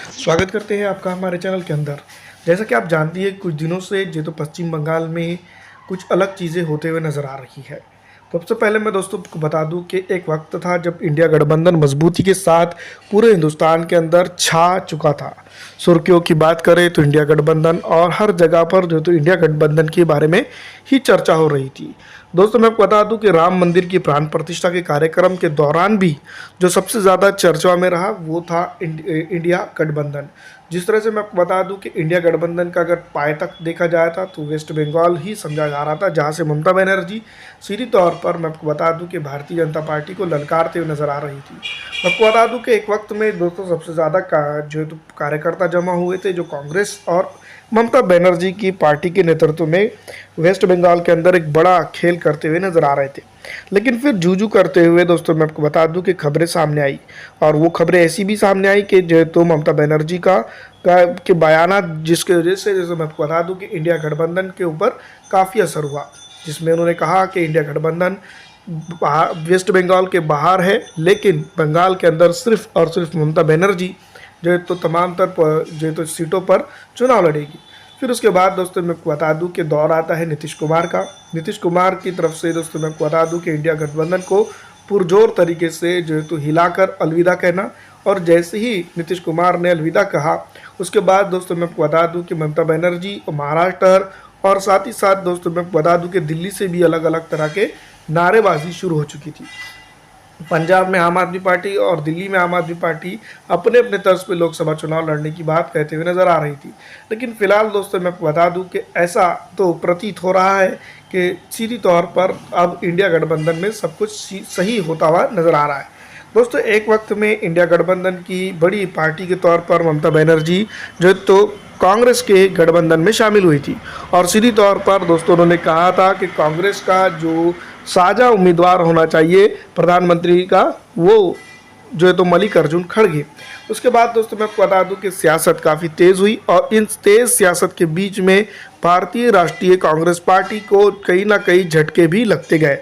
स्वागत करते हैं आपका हमारे चैनल के अंदर। जैसा कि आप जानती हैं, कुछ दिनों से जो तो पश्चिम बंगाल में कुछ अलग चीज़ें होते हुए नज़र आ रही है। तो सबसे पहले मैं दोस्तों को बता दूं कि एक वक्त था जब इंडिया गठबंधन मजबूती के साथ पूरे हिंदुस्तान के अंदर छा चुका था। सुर्खियों की बात करें तो इंडिया गठबंधन, और हर जगह पर जो तो इंडिया गठबंधन के बारे में ही चर्चा हो रही थी। दोस्तों मैं आपको बता दूं कि राम मंदिर की प्राण प्रतिष्ठा के कार्यक्रम के दौरान भी जो सबसे ज़्यादा चर्चा में रहा वो था इंडिया गठबंधन। जिस तरह से मैं आपको बता दूं कि इंडिया गठबंधन का अगर पायतक देखा जाए था तो वेस्ट बंगाल ही समझा जा रहा था, जहां से ममता बनर्जी सीधी तौर पर मैं आपको बता दूं कि भारतीय जनता पार्टी को ललकारते हुए नजर आ रही थी। मैं आपको बता दूं कि एक वक्त में दोस्तों सबसे ज़्यादा जो तो कार्यकर्ता जमा हुए थे जो कांग्रेस और ममता बनर्जी की पार्टी के नेतृत्व में वेस्ट बंगाल के अंदर एक बड़ा खेल करते हुए नजर आ रहे थे। लेकिन फिर जूझू करते हुए दोस्तों मैं आपको बता दूं कि खबरें सामने आई, और वो खबरें ऐसी भी सामने आई कि जो तो ममता बनर्जी के बयाना, जिसके वजह से जैसे मैं आपको बता दूं कि इंडिया गठबंधन के ऊपर काफ़ी असर हुआ, जिसमें उन्होंने कहा कि इंडिया गठबंधन वेस्ट बंगाल के बाहर है, लेकिन बंगाल के अंदर सिर्फ और सिर्फ ममता बनर्जी जो है तो तमाम तर जो है तो सीटों पर चुनाव लड़ेगी। फिर उसके बाद दोस्तों मैं आपको बता दूं कि दौर आता है नीतीश कुमार का। नीतीश कुमार की तरफ से दोस्तों मैं आपको बता दूं कि इंडिया गठबंधन को पुरजोर तरीके से जो है तो हिलाकर अलविदा कहना, और जैसे ही नीतीश कुमार ने अलविदा कहा उसके बाद दोस्तों मैं आपको बता दूं कि ममता बनर्जी महाराष्ट्र और साथ ही साथ दोस्तों मैं आपको बता दूं कि दिल्ली से भी अलग अलग तरह के नारेबाजी शुरू हो चुकी थी। पंजाब में आम आदमी पार्टी और दिल्ली में आम आदमी पार्टी अपने अपने तर्ज पे लोकसभा चुनाव लड़ने की बात कहते हुए नजर आ रही थी। लेकिन फिलहाल दोस्तों मैं आपको बता दूं कि ऐसा तो प्रतीत हो रहा है कि सीधी तौर पर अब इंडिया गठबंधन में सब कुछ सही होता हुआ नजर आ रहा है। दोस्तों एक वक्त में इंडिया गठबंधन की बड़ी पार्टी के तौर पर ममता बनर्जी जो तो कांग्रेस के गठबंधन में शामिल हुई थी, और सीधी तौर पर दोस्तों उन्होंने कहा था कि कांग्रेस का जो साझा उम्मीदवार होना चाहिए प्रधानमंत्री का, वो जो है तो मल्लिकार्जुन खड़गे। उसके बाद दोस्तों मैं आपको बता दूं कि सियासत काफ़ी तेज़ हुई, और इन तेज़ सियासत के बीच में भारतीय राष्ट्रीय कांग्रेस पार्टी को कहीं ना कहीं झटके भी लगते गए।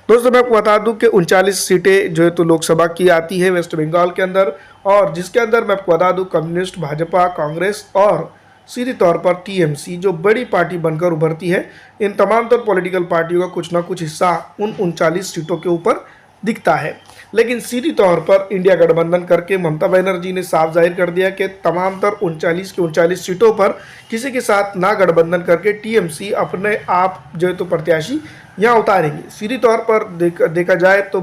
दोस्तों मैं आपको बता दूं कि 39 सीटें जो है तो लोकसभा की आती है वेस्ट बंगाल के अंदर, और जिसके अंदर मैं आपको बता दूं कम्युनिस्ट, भाजपा, कांग्रेस और सीधी तौर पर टीएमसी जो बड़ी पार्टी बनकर उभरती है, इन तमाम तर पॉलिटिकल पार्टियों का कुछ ना कुछ हिस्सा उन 39 सीटों के ऊपर दिखता है। लेकिन सीधी तौर पर इंडिया गठबंधन करके ममता बनर्जी ने साफ जाहिर कर दिया कि तमाम तर 39 की 39 सीटों पर किसी के साथ ना गठबंधन करके टीएमसी अपने आप जो है तो प्रत्याशी यहाँ उतारेंगे। सीधी तौर पर देखा जाए तो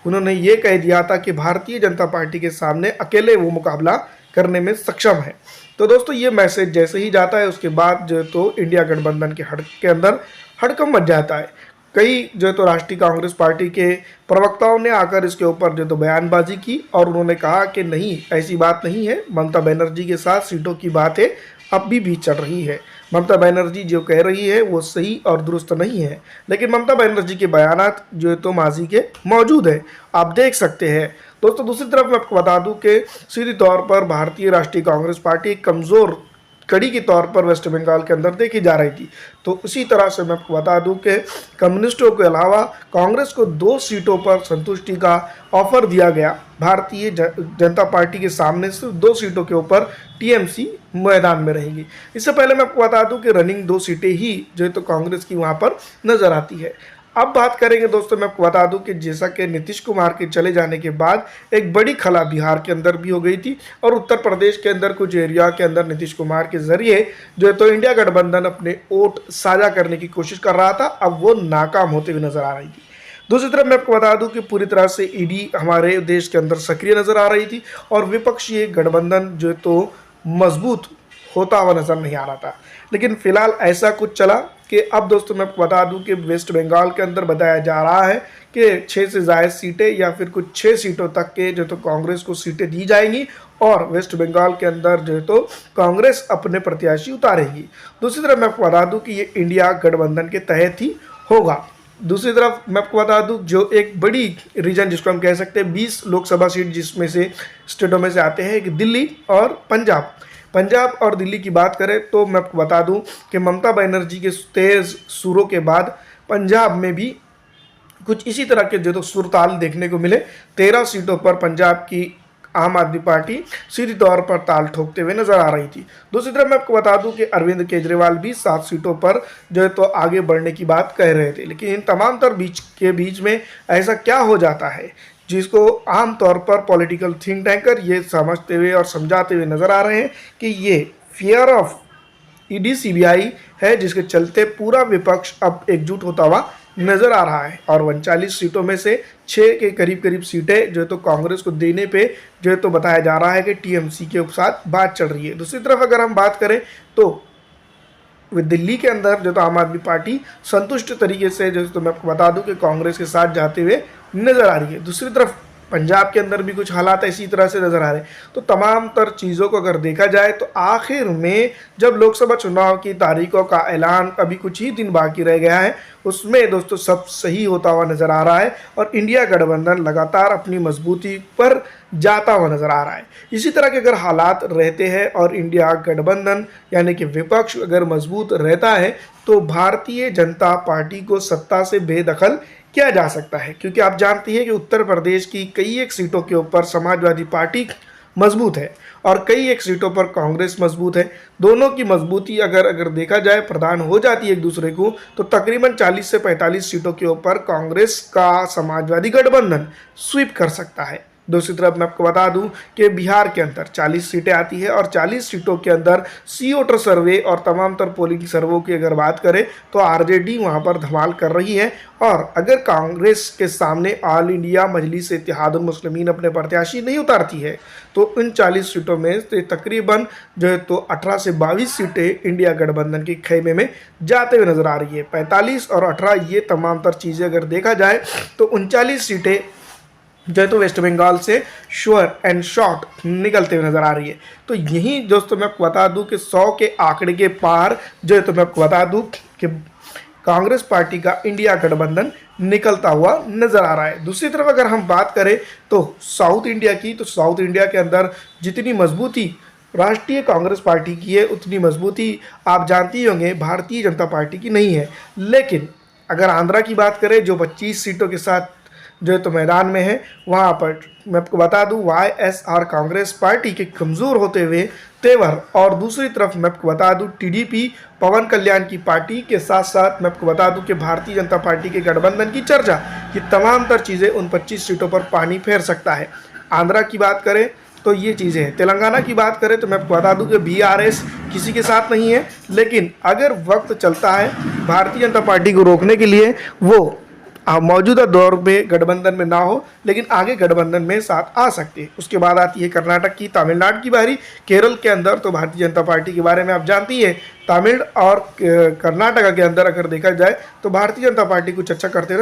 उन्होंने ये कह दिया था कि भारतीय जनता पार्टी के सामने अकेले वो मुकाबला करने में सक्षम है। तो दोस्तों ये मैसेज जैसे ही जाता है उसके बाद जो तो इंडिया गठबंधन के अंदर हड़कंप मच जाता है। कई जो है तो राष्ट्रीय कांग्रेस पार्टी के प्रवक्ताओं ने आकर इसके ऊपर जो तो बयानबाजी की, और उन्होंने कहा कि नहीं, ऐसी बात नहीं है, ममता बनर्जी के साथ सीटों की बातें अब भी चल रही है। ममता बनर्जी जो कह रही है वो सही और दुरुस्त नहीं है, लेकिन ममता बनर्जी के बयानात जो है तो माजी के मौजूद है, आप देख सकते हैं। दोस्तों दूसरी तरफ मैं आपको बता दूं कि सीधी तौर पर भारतीय राष्ट्रीय कांग्रेस पार्टी एक कमज़ोर कड़ी के तौर पर वेस्ट बंगाल के अंदर देखी जा रही थी। तो उसी तरह से मैं आपको बता दूं कि कम्युनिस्टों के अलावा कांग्रेस को 2 सीटों पर संतुष्टि का ऑफर दिया गया। भारतीय जनता पार्टी के सामने सिर्फ 2 सीटों के ऊपर टीएमसी मैदान में रहेगी। इससे पहले मैं आपको बता दूं कि रनिंग 2 सीटें ही जो है तो कांग्रेस की वहां पर नजर आती है। अब बात करेंगे दोस्तों मैं आपको बता दूं कि जैसा कि नीतीश कुमार के चले जाने के बाद एक बड़ी खला बिहार के अंदर भी हो गई थी, और उत्तर प्रदेश के अंदर कुछ एरिया के अंदर नीतीश कुमार के जरिए जो है तो इंडिया गठबंधन अपने वोट साझा करने की कोशिश कर रहा था, अब वो नाकाम होते हुए नजर आ रही थी। दूसरी तरफ मैं आपको बता दूं कि पूरी तरह से ईडी हमारे देश के अंदर सक्रिय नजर आ रही थी, और विपक्षी गठबंधन जो है तो मजबूत होता हुआ नजर नहीं आ रहा था। लेकिन फिलहाल ऐसा कुछ चला कि अब दोस्तों मैं आपको बता दूं कि वेस्ट बंगाल के अंदर बताया जा रहा है कि 6 से ज़्यादा सीटें या फिर कुछ 6 सीटों तक के जो तो कांग्रेस को सीटें दी जाएंगी, और वेस्ट बंगाल के अंदर जो है तो कांग्रेस अपने प्रत्याशी उतारेगी। दूसरी तरफ मैं आपको बता दूं कि ये इंडिया गठबंधन के तहत ही होगा। दूसरी तरफ मैं आपको बता दूं जो एक बड़ी रीजन जिसको हम कह सकते हैं 20 लोकसभा सीट जिसमें से स्टेटों में से आते हैं, एक दिल्ली और पंजाब और दिल्ली की बात करें तो मैं आपको बता दूं कि ममता बनर्जी के तेज सुरों के बाद पंजाब में भी कुछ इसी तरह के जो तो सुरताल देखने को मिले। 13 सीटों पर पंजाब की आम आदमी पार्टी सीधी तौर पर ताल ठोकते हुए नजर आ रही थी। दूसरी तरफ मैं आपको बता दूं कि अरविंद केजरीवाल भी 7 सीटों पर जो है तो आगे बढ़ने की बात कह रहे थे, लेकिन इन तमाम तर बीच में ऐसा क्या हो जाता है जिसको आमतौर पर पॉलिटिकल थिंक टैंकर ये समझते हुए और समझाते हुए नजर आ रहे हैं कि ये फियर ऑफ ईडी सीबीआई है, जिसके चलते पूरा विपक्ष अब एकजुट होता हुआ नजर आ रहा है और 39 सीटों में से 6 के करीब सीटें जो है तो कांग्रेस को देने पे जो है तो बताया जा रहा है कि टीएमसी के साथ बात चल रही है। दूसरी तरफ अगर हम बात करें तो दिल्ली के अंदर जो तो आम आदमी पार्टी संतुष्ट तरीके से जो तो मैं आपको बता दूं कि कांग्रेस के साथ जाते हुए नजर आ रही है। दूसरी तरफ पंजाब के अंदर भी कुछ हालात इसी तरह से नजर आ रहे हैं। तो तमाम तर चीज़ों को अगर देखा जाए तो आखिर में जब लोकसभा चुनाव की तारीखों का ऐलान अभी कुछ ही दिन बाकी रह गया है, उसमें दोस्तों सब सही होता हुआ नजर आ रहा है और इंडिया गठबंधन लगातार अपनी मजबूती पर जाता हुआ नजर आ रहा है। इसी तरह के अगर हालात रहते हैं और इंडिया गठबंधन यानी कि विपक्ष अगर मजबूत रहता है तो भारतीय जनता पार्टी को सत्ता से बेदखल किया जा सकता है, क्योंकि आप जानती हैं कि उत्तर प्रदेश की कई एक सीटों के ऊपर समाजवादी पार्टी मजबूत है और कई एक सीटों पर कांग्रेस मजबूत है। दोनों की मजबूती अगर देखा जाए प्रदान हो जाती है एक दूसरे को, तो तकरीबन 40 से 45 सीटों के ऊपर कांग्रेस का समाजवादी गठबंधन स्वीप कर सकता है। दूसरी तरफ मैं आपको बता दूं कि बिहार के अंदर 40 सीटें आती है और 40 सीटों के अंदर सी वोटर सर्वे और तमाम तर पोलिंग सर्वों की अगर बात करें तो आरजेडी वहां पर धमाल कर रही है और अगर कांग्रेस के सामने ऑल इंडिया मजलिस इत्तेहादुल मुस्लिमीन अपने प्रत्याशी नहीं उतारती है तो इन 40 सीटों में से तकरीबन जो है तो 18 से 22 सीटें इंडिया गठबंधन के खेमे में जाते हुए नजर आ रही है। 45 और 18 ये तमाम तर चीज़ें अगर देखा जाए तो 39 सीटें जो है तो वेस्ट बंगाल से श्योर एंड शॉर्ट निकलते हुए नजर आ रही है। तो यही दोस्तों मैं आपको बता दूं कि 100 के आंकड़े के पार जो है तो मैं आपको बता दूं कि कांग्रेस पार्टी का इंडिया गठबंधन निकलता हुआ नजर आ रहा है। दूसरी तरफ अगर हम बात करें तो साउथ इंडिया की, तो साउथ इंडिया के अंदर जितनी मजबूती राष्ट्रीय कांग्रेस पार्टी की है उतनी मजबूती आप जानती ही होंगे भारतीय जनता पार्टी की नहीं है। लेकिन अगर आंध्रा की बात करें जो 25 सीटों के साथ जो है तो मैदान में है, वहाँ पर मैं आपको बता दूं वाईएसआर कांग्रेस पार्टी के कमज़ोर होते हुए तेवर और दूसरी तरफ मैं आपको बता दूं टीडीपी पवन कल्याण की पार्टी के साथ साथ मैं आपको बता दूं कि भारतीय जनता पार्टी के गठबंधन की चर्चा, ये तमाम तर चीज़ें उन 25 सीटों पर पानी फेर सकता है। आंध्रा की बात करें तो ये चीज़ें हैं। तेलंगाना की बात करें तो मैं आपको बता दूं कि बीआरएस किसी के साथ नहीं है, लेकिन अगर वक्त चलता है भारतीय जनता पार्टी को रोकने के लिए वो मौजूदा दौर में गठबंधन में ना हो लेकिन आगे गठबंधन में साथ आ सकते हैं। उसके बाद आती है कर्नाटक की, तमिलनाडु की बारी। केरल के अंदर तो भारतीय जनता पार्टी के बारे में आप जानती है, तमिल और कर्नाटक के अंदर अगर देखा जाए तो भारतीय जनता पार्टी कुछ अच्छा करते हैं।